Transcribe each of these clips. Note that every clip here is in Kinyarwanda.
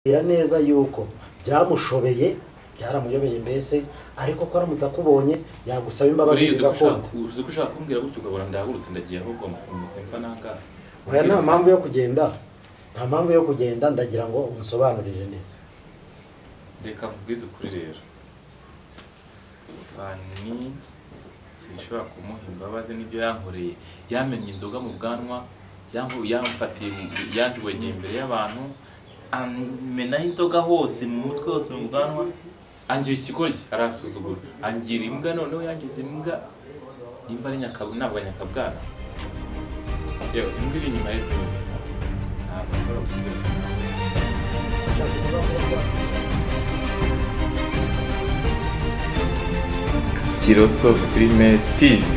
neza yuko byamushobeye byaramuyobeye mbese ariko ko aramutse akubonye yagusaba imbabazi bigakonda. Uzi ko ushaka kumbwira gutyo ukabona ndahagurutse ndagiye ahubwo musimfa nanga. Oya nta mpamvu yo kugenda. Nta mpamvu yo kugenda ndagira ngo umusobanurire neza. Reka nkubwize ukuri rero. Fani sinshobora kumuha imbabazi n'ibyo yankoreye. Yamenye inzoga mu bwanwa, yamfatiye yanjwegeye imbere y'abantu. Amenaho inzoga hose mu mutwe hose mu bwanwa, angira ikigoryi arasuzugura, angira imbwa noneho yangize imbwa nimba ari ntabwo nyakabwana. Yewe imbwa iri inyuma y'izindi ntabwo ashobora gusubira. Kiroso Filime TV.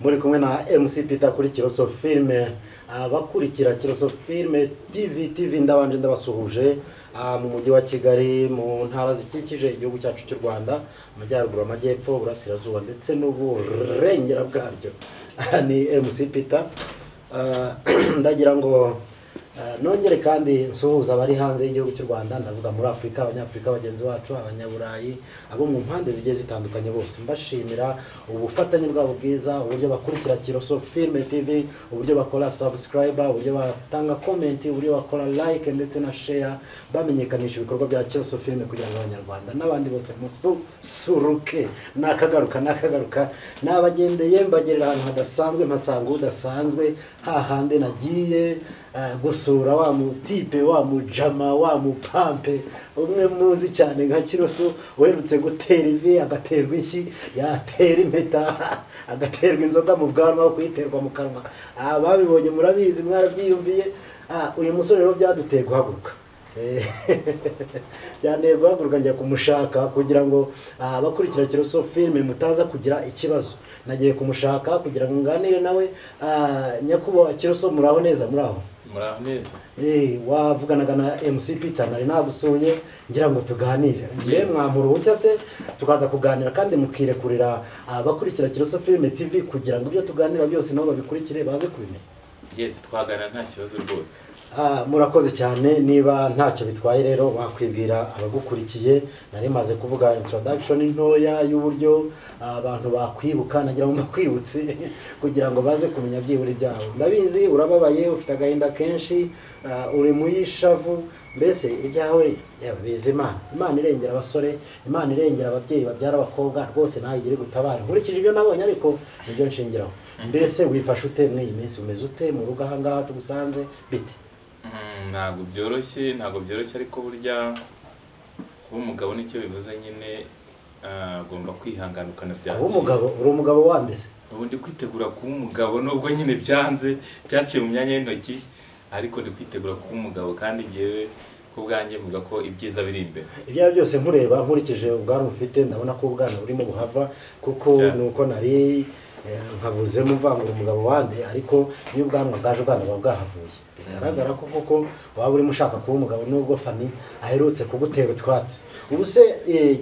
Muri kumwe na MC Peter kuri Kiroso Filime. Abakurikira Kiroso Filime TV ndabanje ndabasuhuje mu mujyi wa Kigali, mu ntara zikikije igihugu cyacu cy'u Rwanda, amajyaruguru, amajyepfo, burasirazuba ndetse n'uburengera bwaryo. Ni MC Peter. Ndagira ngo nongere kandi nsuhuza abari hanze y'igihugu cy'u Rwanda, ndavuga muri Afrika, abanyafrika bagenzi bacu, abanyaburayi, abo mu mpande zigiye zitandukanye bose. Mbashimira ubufatanye bwabo bwiza, uburyo bakurikira Kiroso Filime TV, uburyo bakora subscriber, uburyo batanga comment, uburyo bakora like ndetse na share, bamenyekanisha ibikorwa bya Kiroso Filime kugira ngo abanyarwanda n'abandi bose musuruke. Nakagaruka nabagendeye mbagerera ahantu hadasanzwe, mpasanga udasanzwe, hahande nagiye gusura wa mutipe, wa mujama, wa mupampe umwe muzi cyane nka Kiroso, uherutse gutera ivi agaterwa inshyi, yatera impeta agaterwa inzoga mu bwanwa, kuyiterwa mu kanwa. Ababibonye murabizi, mwarabyiyumviye. Uyu musore rero byaduteye guhaguruka. Byanteye guhaguruka njya kumushaka kugira ngo abakurikira Kiroso Filime mutaza kugira ikibazo. Nagiye kumushaka kugira ngo nganire nawe. Nyakubahwa Kiroso, muraho neza? Muraho wavuganaga na MC Peter, nari nagusuye ngira ngo tuganire. Ngiye mwamura ubushya se tukaza kuganira kandi mukirekurira abakurikira Kiroso Filime TV kugira ngo ibyo tuganira byose nabo babikurikire baze kubimenya. Yes, twagana nta kibazo rwose. Murakoze cyane. Niba ntacyo bitwaye rero wakwibwira abagukurikiye. Nari maze kuvuga introduction ntoya y'uburyo abantu bakwibuka, nagira ngo mbakwibutse kugira ngo baze kumenya byiburi byabo. Ndabizi urababaye, ufite agahinda kenshi, uri muyishavu, mbese ibyawe bizimana. Imana irengera abasore, Imana irengera ababyeyi babyara abakobwa, rwose nawe igire gutabara. Nkurikije ibyo nabonye ariko nibyo nshingiraho. Mbese wifashe ute muri iyi minsi? Umeze ute mu rugo ahangaha tugusanze bite? Ntabwo byoroshye ariko burya kuba umugabo nicyo bivuze nyine, agomba kwihanganukana bya. Uri umugabo wandese? Ubu ndi kwitegura kuba umugabo, nubwo nyine byaciye mu myanya y'intoki, ariko ndi kwitegura kuba umugabo kandi ngewe ku bwanjye mvuga ko ibyiza biri imbere. Ibyo byose nkureba nkurikije ubwanwa ufite, ndabona ko ubwana burimo buhava, kuko nuko nari nkavuze muvangura umugabo wande, ariko iyo ubwanwa bwaje ubwana buba bwahavuye. Bigaragara ko koko waba urimo ushaka kuba umugabo nubwo Fani aherutse kugutera utwatsi. Ubu se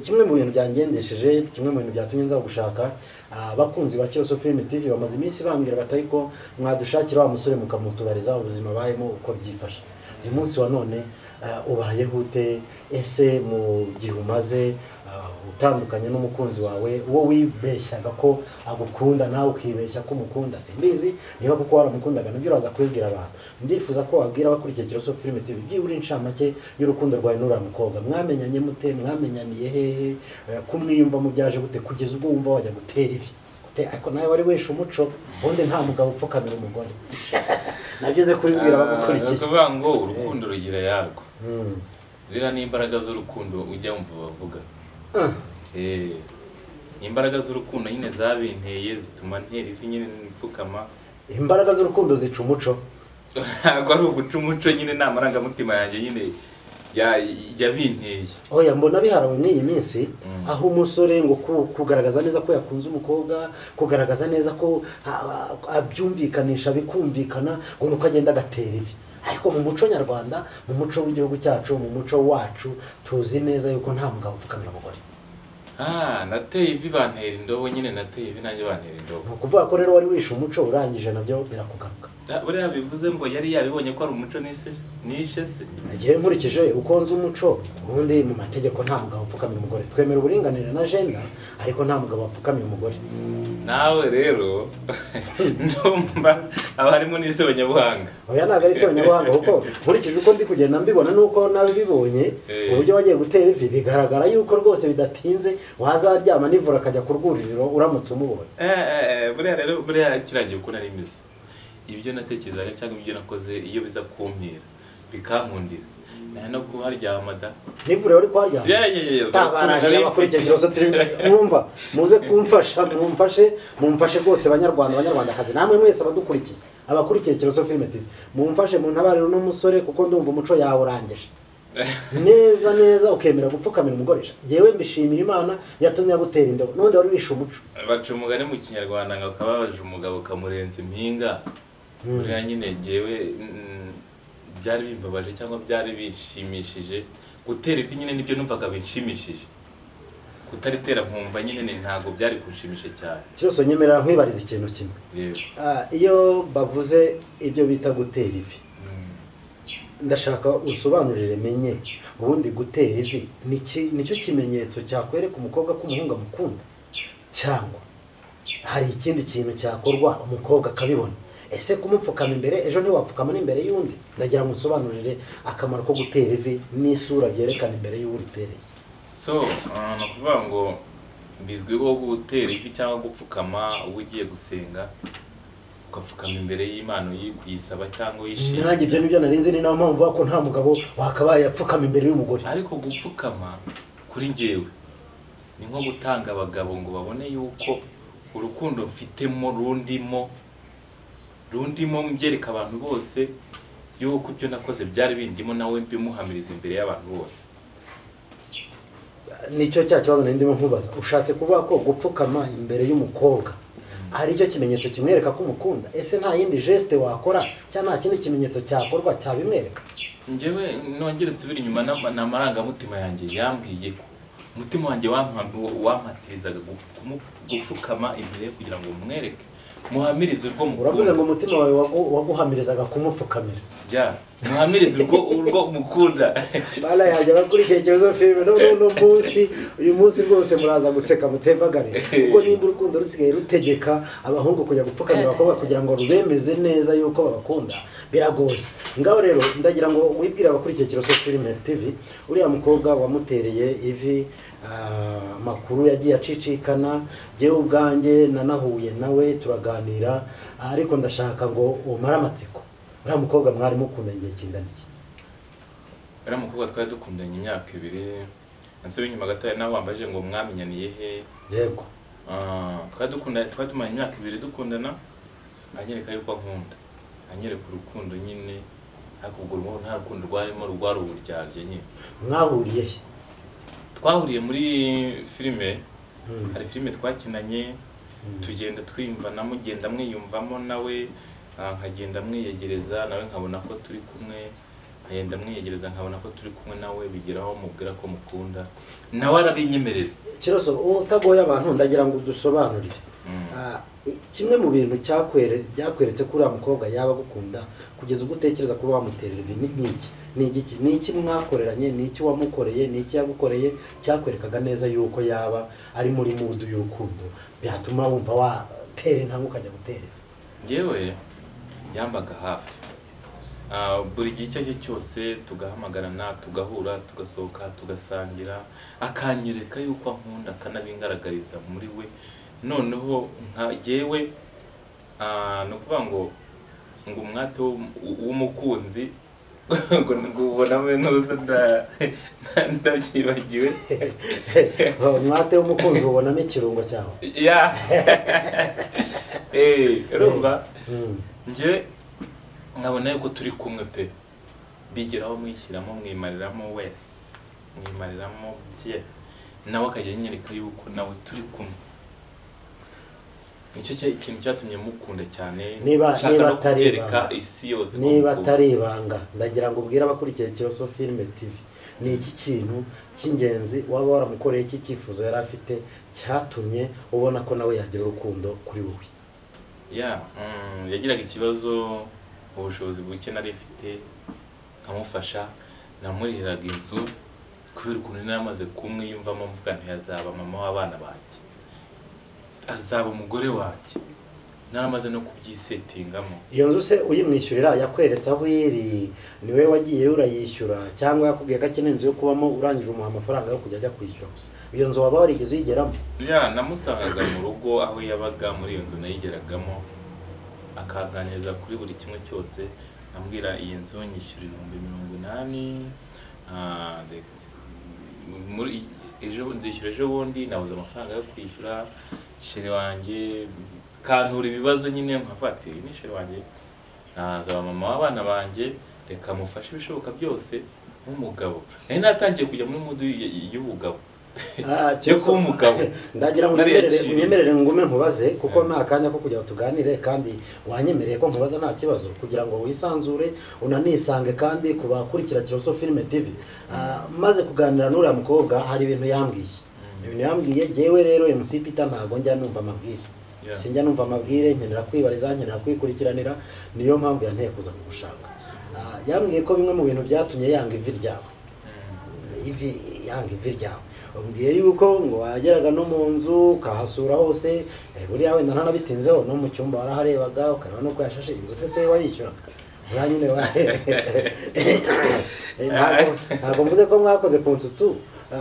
kimwe mu bintu byangendesheje, kimwe mu bintu byatumye nza gushaka abakunzi ba Kiroso Filime TV bamaze iminsi bambwira batari ko mwadushakira wa musore mukamutubariza ubuzima bayemo uko byifashe. Uyu munsi wa none ubayeho ute? Ese mu gihe umaze utandukanye n'umukunzi wawe, uwo wibeshyaga ko agukunda nawe ukibeshya ko umukunda, simbizi niba kuko waramukundaga nabyo uraza kubibwira abantu. Ndifuza ko wabwira abakurikiye Kiroso Filime TV byibura incamake y'urukundo rwawe n'uriya mukobwa. Mwamenyanye mute? Mwamenyaniye hehe? Kumwiyumva mu byaje gute kugeza ubwo wumva wajya gutera ivi? Ariko nawe wari wesha umuco, ubundi nta mugabo upfukamira umugore. Nabyize kubibwira abagukurikiye. Kuvuga ngo urukundo rugira yarwo. Zira ni imbaraga z'urukundo ujya wumva bavuga. Imbaraga z'urukundo nyine zabinteye zituma ntera ivi nyine nipfukama. Imbaraga z'urukundo zica umuco. Ntabwo ari uguca umuco nyine, nta marangamutima yanjye nyine yabinteye. Oya, mbona biharawe n'iyi minsi, aho umusore ngo kugaragaza neza ko yakunze umukobwa, kugaragaza neza ko abyumvikanisha bikumvikana, ngo nuko agenda agatera ivi. Ariko mu muco nyarwanda, mu muco w'igihugu cyacu, mu muco wacu, tuzi neza yuko nta mugabo upfukamira umugore. Nateye ivi bantera indobo nyine, nateye ivi nanjye bantera indobo. Ni ukuvuga ko rero wari wishe umuco urangije nabyo birakugaruka. buriya bivuze ngo yari yabibonye ko ari umuco nishe se. Igihe nkurikije uko nzi umuco ubundi mu mategeko nta mugabo upfukamira umugore, twemera uburinganire na gender ariko nta mugabo apfukamira umugore. Nawe rero ndumva aba harimo n'isebanyabuhanga. Oya ntabwo ari isebanyabuhanga kuko nkurikije uko ndi kugenda mbibona nuko nabibibonye uburyo wagiye gutera ivi bigaragara yuko rwose bidatinze wazaryama nivura akajya ku rwuririro uramutse umubonye. Buriya rero buriya kirangiye uko nari meze. Ibyo natekerezaga cyangwa ibyo nakoze iyo biza kumpira bikankundira no kuharyama da nivure uri kwaryama tabarahiye abakurikiye kibazo turi mwumva muze kumfasha mumfashe rwose banyarwandakazi namwe mwese abadukurikiye abakurikiye Kiroso Film TV mumfashe mu ntabariro n'umusore kuko ndumva umuco yawe urangije neza ukemera gupfukamira umugoresha jewe mbishimira Imana yatumye agutera indobo none wari wishe umuco. Baca umugani mu Kinyarwanda ngo akababaje umugabo kamurenza impinga. Buriya nyine jewe byari bimbabaje cyangwa byari bishimishije gutera ivi nyine nibyo numvaga binshimishije, kutaritera nkumva nyine ntago byari kunshimisha cyane. Cyose nyemerera nkwibariza ikintu kimwe. Iyo bavuze ibyo bita gutera ivi ndashaka usobanurire menye ubundi gutera ivi nicyo kimenyetso cyakwereka umukobwa ko umuhungu amukunda cyangwa hari ikindi kintu cyakorwa umukobwa akabibona. Ese kumupfukama imbere ejo ntiwapfukama n'imbere y'undi? Ndagira ngo nsobanurire akamaro ko gutera ivi n'isura byerekana imbere y'uritereye. So no kuvuga ngo bizwiho gutera ivi cyangwa gupfukama ugiye gusenga ukapfukama imbere y'Imana yisaba cyangwa yishimye. Nanjye ibyo nibyo narinzi ni nayo mpamvu ko nta mugabo wakabaye apfukama imbere y'umugore. Ariko gupfukama kuri njyewe ni nko gutanga abagabo ngo babone yuko urukundo mfitemo rundimo mbyereka abantu bose yuko ibyo nakoze byari bindimo nawe mbimuhamiriza imbere y'abantu bose. Nicyo cya kibazo ndimo nkubaza, ushatse kuvuga ko gupfukama imbere y'umukobwa ari cyo kimenyetso kimwereka ko umukunda? Ese nta yindi geste wakora cyangwa nta kindi kimenyetso cyakorwa cyabimwereka? Njyewe nongere subira inyuma n'amarangamutima yanjye yambwiye ko umutima wanjye wampatirizaga gupfukama imbere kugira ngo mwereke muhamirize urwo mukunda. Uravuze ngo umutima wawe waguhamirizaga kumupfukamira. Muhamirize urwo mukunda. Bala yaje bakurikiye Kiroso Film uyu munsi rwose muraza guseka mutembagare kuko nimba urukundo rusigaye rutegeka abahungu kujya gupfukamira abakobwa kugira ngo rubemeze neza yuko babakunda biragoye. Ngaho rero ndagira ngo wibwire abakurikiye Kiroso Film TV uriya mukobwa wamutereye ivi makuru yagiye acicikana jewe ubwanjye nanahuye nawe turaganira ariko ndashaka ngo umara amatsiko. Uriya mukobwa mwari mukundanye igihe kingana iki? Uriya mukobwa twari dukundanye imyaka 2 nasubiye inyuma gatoya nawe wambaje ngo mwamenyaniye he? Yego twari tumanye imyaka 2 dukundana anyereka yuko ankunda anyereka urukundo nyine akugurwa nta rukundo rwarimo rwari uburyarye nyine. Mwahuriye he? Twahuriye muri filime. Hari filime twakinanye tugenda twimvana mugenda mwiyumvamo nawe nkagenda mwiyegereza nawe nkabona ko turi kumwe nkagenda mwiyegereza nkabona ko turi kumwe nawe bigeraho mubwira ko mukunda nawe arabinyemerera. Kiroso utagoye abantu ndagira ngo dusobanurire kimwe mu bintu byakweretse kuri uriya mukobwa yaba gukunda kugeza ubwo utekereza kuba wamuterera ibi ni iki mwakoreranye, ni iki wamukoreye, ni iki yagukoreye cyakwerekaga neza yuko yaba ari muri mudu y'urukundo byatuma wumva watera intambwe ukajya gutera? Ngewe yambaga hafi buri gihe icyo cyose tugahamagarana tugahura tugasohoka tugasangira akanyereka yuko ankunda akanabingaragariza muri we. Noneho ngewe no kuvuga ngo umwate w'umukunzi ngo ubonamo ntuza ndabyibagiwe. Umwate w'umukunzi ubonamo ikirungo cyawe? Urumva nge nkabona yuko turi kumwe pe bigeraho mwishyiramo mwimariramo wese mwimariramo bye nawe akajya anyereka yuko nawe turi kumwe. Nicyo ikintu cyatumye mukunda cyane. Niba atari ibanga ndagira ngo ubwire abakurikiye Kiroso Film TV ni iki kintu cy'ingenzi waba waramukoreye iki cyifuzo yari afite cyatumye ubona ko nawe yagira urukundo kuri wowe? Yagiraga ikibazo ubushobozi buke nari mfite nkamufasha, namurihiraga inzu kubera ukuntu nari namaze kumwiyumvamo mvuga nti azaba mama w'abana banjye, azaba umugore wanjye, naramaze no kubyisetingamo. Iyo nzu se uyimwishyurira yakweretse aho iri, niwe wagiye urayishyura cyangwa yakubwiye ko akeneye inzu yo kubamo urangije umuha amafaranga yo kujya ajya kwishyura gusa? Iyo nzu waba warigeze uyigeramo? Ya, namusangaga mu rugo aho yabaga, muri iyo nzu nayigeragamo, akaganiriza kuri buri kimwe cyose, ambwira iyi nzu nyishyura 80,000, nzishyura ejo bundi, nabuze amafaranga yo kwishyura, shere wanjye kantura ibibazo nyine nkafata ni shere wanjye, nazaba mama w'abana banjye, reka mufashe ibishoboka byose nk'umugabo. Nari natangiye kujya muri mudu y'ubugabo cyo kuba umugabo. Ndagira ngo unyemerere ngume nkubaze kuko nta kanya ko kujya tuganire, kandi wanyemereye ko nkubaza nta kibazo, kugira ngo wisanzure unanisange kandi kubakurikira Kiroso Filme TV. Maze kuganira n'uriya mukobwa hari ibintu yambwiye, jewe rero MC Peter ntago njya numva amabwire, sinjya numva amabwire, nkenera kwibariza, nkenera kwikurikiranira, niyo mpamvu yanteye kuza kugushaka. Yambwiye ko bimwe mu bintu byatumye yanga ivi ryawe, umbwiye yuko ngo wageraga no mu nzu ukahasura hose, buriya wenda ntanabitinzeho, no mu cyumba waraharebaga ukareba no ko yashashe inzu. Se wayishyuraga nyine ntabwo mvuze ko mwakoze ku nsutsu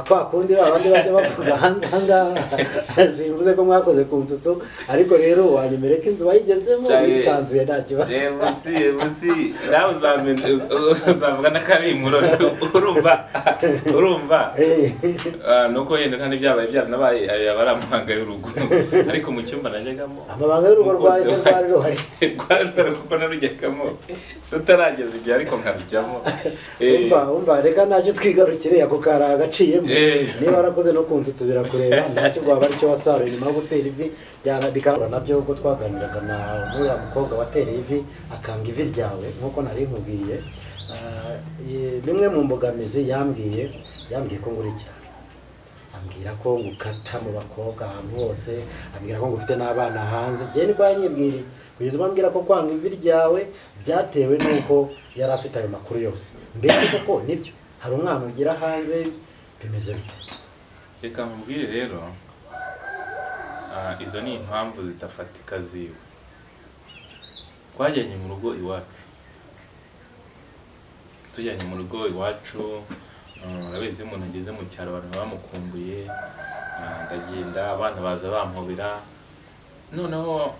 kwa kundi abandi bajya bavuga hanze ahangaha, simvuze ko mwakoze ku nsutsu, ariko rero wanyemereye ko inzu wayigezemo wisanzuye nta kibazo. musi nawe uzavuga n'akari imuroro, urumva nuko yenda nta n'ibyabaye byaranabaye abari amabanga y'urugo, ariko mu cyumba najyagamo amabanga y'urugo rwawe se rwari ruhari kuko narujyagamo rutarageza igihe, ariko nkabijyamo. umva reka ntacyo twigarukire, ako kari agaciyemo. Niba warakoze no kunsutsu birakureba, ntacyo rwaba aricyo wasaruye nyuma yo gutera ivi, bikarabura nabyo ubwo twaganiraga na n'uriya mukobwa watereye ivi akanga ivi ryawe nk'uko nari nkubwiye. Bimwe mu mbogamizi yambwiye ko ngurikirana, ambwira ko ngukata mu bakobwa ahantu hose, ambwira ko ngufite n'abana hanze. Njye niko yanyibwiriye, kugeza ubambwira ko kwanga ivi ryawe byatewe n'uko yari afite ayo makuru yose. Mbese koko nibyo hari umwana ugira hanze, bimeze bite? Reka nkubwire rero, izo ni impamvu zidafatika ziwe. Twajyanye mu rugo iwacu, tujyanye mu rugo iwacu, urabizi umuntu ageze mu cyaro abantu bamukumbuye, ndagenda abana baza bampobera, noneho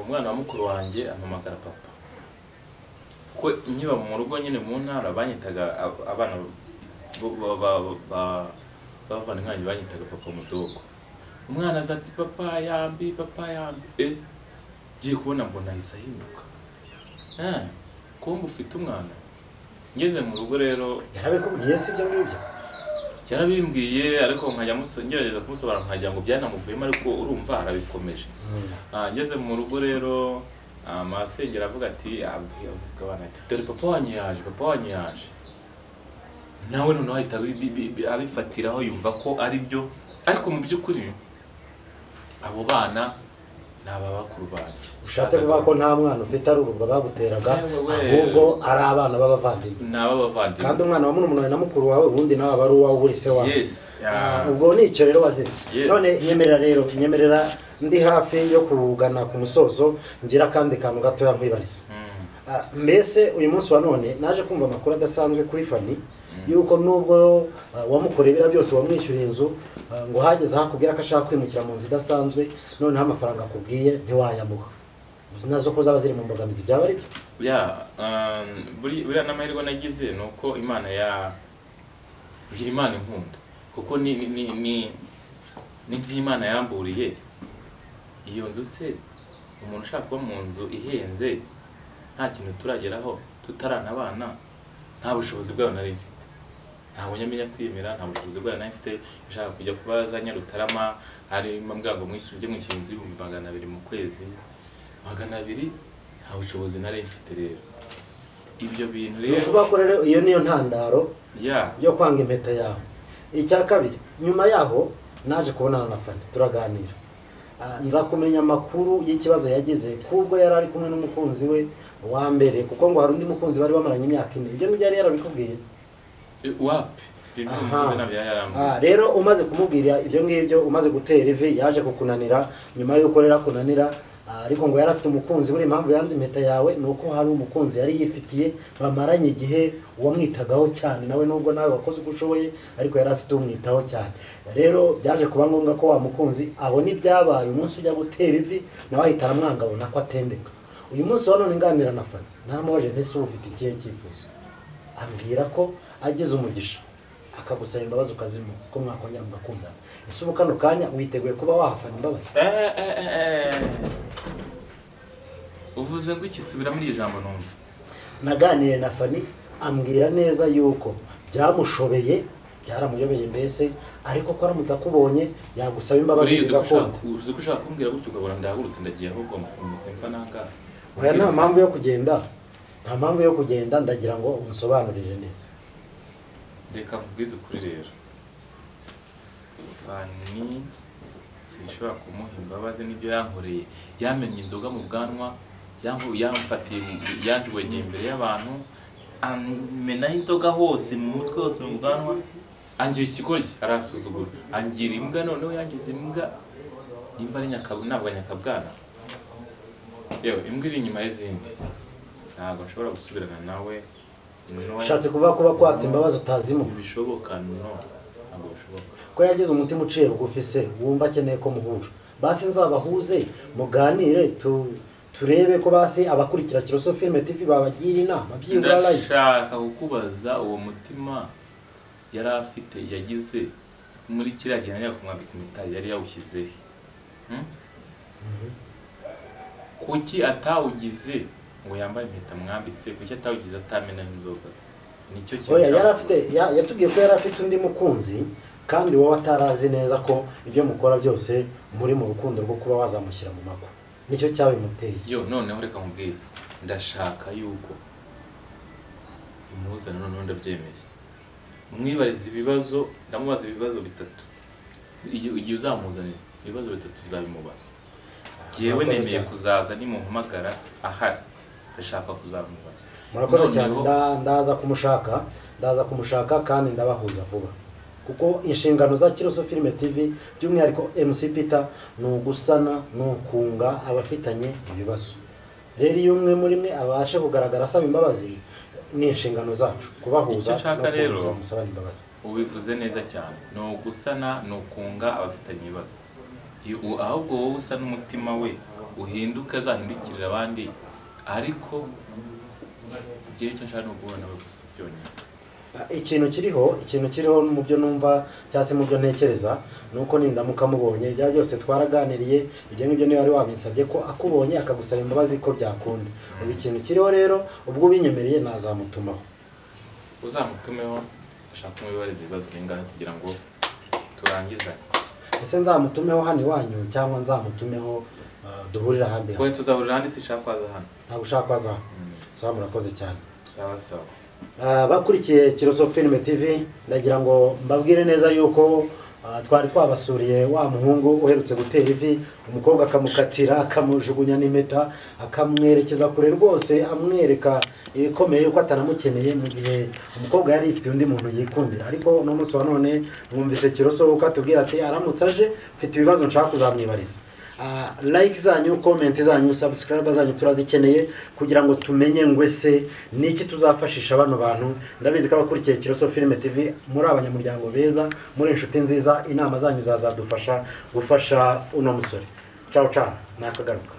umwana wa mukuru wanjye ampamagara papa, ko nkiba mu rugo nyine mu ntara banyitaga abana bavana inkangi banyitaga papa mudogo. Umwana aza ati papa yambi, giye kubona mbona ahise ahinduka, kumbe ufite umwana. Ngeze mu rugo rero yarabikubwiye si ibyo ngibyo? Yarabimbwiye, ariko nkajya ngerageza kumusobanura nkajya ngo byanamuvuyemo, ariko urumva arabikomeje. Ngeze mu rugo rero amasengera avuga ati dore papa wanyu yaje, nawe noneho ahita abifatiraho yumva ko ari byo, ariko mu by'ukuri abo bana ni ababakuru banjye. Ushatse kuvuga ko nta mwana ufite ari urubwa baguteraga, ahubwo ari abana b'abavandimwe? Ni ab'abavandimwe, kandi umwana wa murumuna wawe na mukuru wawe ubundi nawe aba ari uwawe uri se wawe. Ubwo ni icyo rero wazize. None nyemerera ndi hafi yo kugana ku musozo, ngira kandi kantu gatoya nkwibariza. Mbese uyu munsi wa none naje kumva amakuru adasanzwe kuri Fanny yuko nubwo wamukorebera byose, wamwishyuriye inzu, ngo hageze hakubwira ko ashaka kwimukira mu nzu idasanzwe, noneho amafaranga akubwiye ntiwayamuha. Nazo ko zaba ziri mu mbogamizi, byaba ari byo? buriya n'amahirwe nagize ni uko Imana ngira Imana inkunda, kuko ni nk'Imana yamburiye iyo nzu. Se umuntu ushaka kuba mu nzu ihenze nta kintu turageraho, tutaranabana, nta bushobozi bwayo nari mfite, ntabwo nyamenya kwiyemera, nta bushobozi bwayo nari mfite. Ushaka kujya kubaza Nyarutarama, hari mbwango mwishyuye inzu y'ibihumbi 200 mu kwezi, 200 nta bushobozi nari mfite. Rero ibyo bintu rero kuba ko rero iyo niyo ntandaro yo kwanga impeta yawe. Icya kabiri, nyuma yaho naje kubonana na Fanny turaganira, nza kumenya amakuru y'ikibazo yagize kubwo yari ari kumwe n'umukunzi we wa mbere, kuko ngo hari undi mukunzi bari bamaranye imyaka 4. Ibyo nibyo yari yarabikubwiye wapi rero umaze kumubwira ibyo ngibyo, umaze gutera ivi yaje kukunanira, nyuma y'uko rero kunanira ariko ngo yari afite umukunzi. Buri impamvu yanze impeta yawe nuko hari umukunzi yari yifitiye bamaranye igihe wamwitagaho cyane, nawe nubwo nawe wakoze uko ushoboye ariko yari afite umwitaho cyane. Rero byaje kuba ngombwa ko wa mukunzi abona ibyabaye umunsi ujya gutera ivi, nawe ahita aramwanga abona ko atendeka. Uyu munsi wa none nganira na Fani naramubaje ntese uba ufite ikihe cyifuzo, ambwira ko agize umugisha akagusaba imbabazi ukazimu ko mwakongera mugakundana. Ese ubu kano kanya witeguye kuba wahafana imbabazi? uvuze ngo ikisubira muri ijambo numva. Naganiriye na Fani ambwira neza yuko byamushobeye, byaramuyobeye mbese, ariko ko aramutse akubonye yagusaba imbabazi bigakunda. Uzi ko ushaka kumbwira gutyo ukabona ndahagurutse ndagiye ahubwo musemfa nanga. Oya, nta mpamvu yo kugenda, nta mpamvu yo kugenda, ndagira ngo unsobanurire neza. Reka nkubwize ukuri rero, Fani sinshobora kumuha imbabazi n'ibyo yankoreye. Yamenye inzoga mu bwanwa, yamfatiye yanjwegeye imbere y'abantu, amenaho inzoga hose mu mutwe hose mu bwanwa, angira ikikoryi, arasuzugura, angira imbwa, noneho yangize imbwa nimba ari ntabwo nyakabwana. Yewe imbwa iri inyuma y'izindi, ntabwo nshobora gusubirana nawe. Ushatse kuvuga kuba kwatsa imbabazi utazimu? Bishoboka, ntabwo bishoboka. Ko yagize umutima uciye bugufi se wumva akeneye ko muhura, basi nzabahuze muganire turebe ko basi abakurikira Kiroso Film TV babagira inama byibura live. Ndashaka kukubaza uwo mutima yari afite yagize muri kiriya gihe najya kumwambika impeta yari yawushyize kuki atawugize ngo yambaye impeta mwambitse, kuki atawugize atamena inzoga? Nicyo kintu. Oya, yari afite yatubwiye ko yari afite undi mukunzi, kandi wowe atarazi neza ko ibyo mukora byose muri mu rukundo rwo kuba wazamushyira mu mako. Nicyo cyabimuteye. Yo noneho reka mubwire, ndashaka yuko imuzana, noneho ndabyemeye. Mwibariza ibibazo, ndamubaza ibibazo 3. Igihe uzamuzanira ibibazo 3 uzabimubaza. Yewe nemeye kuzaza nimumpamagara ahari, ndashaka kuzamubaza. Murakoze cyane, ndaza kumushaka kandi ndabahuza vuba, kuko inshingano za Kiroso Film TV by'umwihariko MC Peter ni ugusana, ni ukunga abafitanye ibibazo. Rero iyo umwe muri mwe abashe kugaragara asaba imbabazi, ni inshingano zacu kubahuza no kumusaba imbabazi. Ubivuze neza cyane, ni ugusana, ni ukunga abafitanye ibibazo. Ahubwo wowe usa n'umutima we uhinduka, azahindukirira abandi, ariko igihe cyo nshaka no kubona we gusa byonyine. Ikintu kiriho mu byo numva cyase mu byo ntekereza nuko nindamuka mubonye bya byose twaraganiriye, ibyo ngibyo niyo wari wabinsabye ko akubonye akagusaba imbabazi ko byakunda. Ubu ikintu kiriho rero, ubwo ubinyemereye nazamutumaho. Uzamutumeho, ashaka kumubariza ibibazo bingahe kugira ngo turangizanye? Ese nzamutumeho hano iwanyu cyangwa nzamutumeho duhurira ahandi? Wowe tuzahurira ahandi, si ushaka kwaza hano? Ntabwo ushaka kwaza hano. Sawa, murakoze cyane. Sawa. Bakurikiye Kiroso Film TV, ndagira ngo mbabwire neza yuko twari twabasuriye wa muhungu uherutse gutera ivi, umukobwa akamukatira, akamujugunya n'impeta, akamwerekeza kure rwose, amwereka ibikomeye yuko atanamukeneye, mu gihe umukobwa yari ifite undi muntu yikundira. Ariko no munsi wa none mwumvise Kiroso uko atubwira ati aramutse aje mfite ibibazo nshaka kuzamwibariza. Like zanyu, comment zanyu, subscribe zanyu turazikeneye kugira ngo tumenye ngwese niki tuzafashisha bano bantu. Ndabizi ko abakurikiye Kiroso Film TV muri abanyamuryango beza, muri inshuti nziza, inama zanyu zazadufasha gufasha uno musore. Ciao, nakagaruka.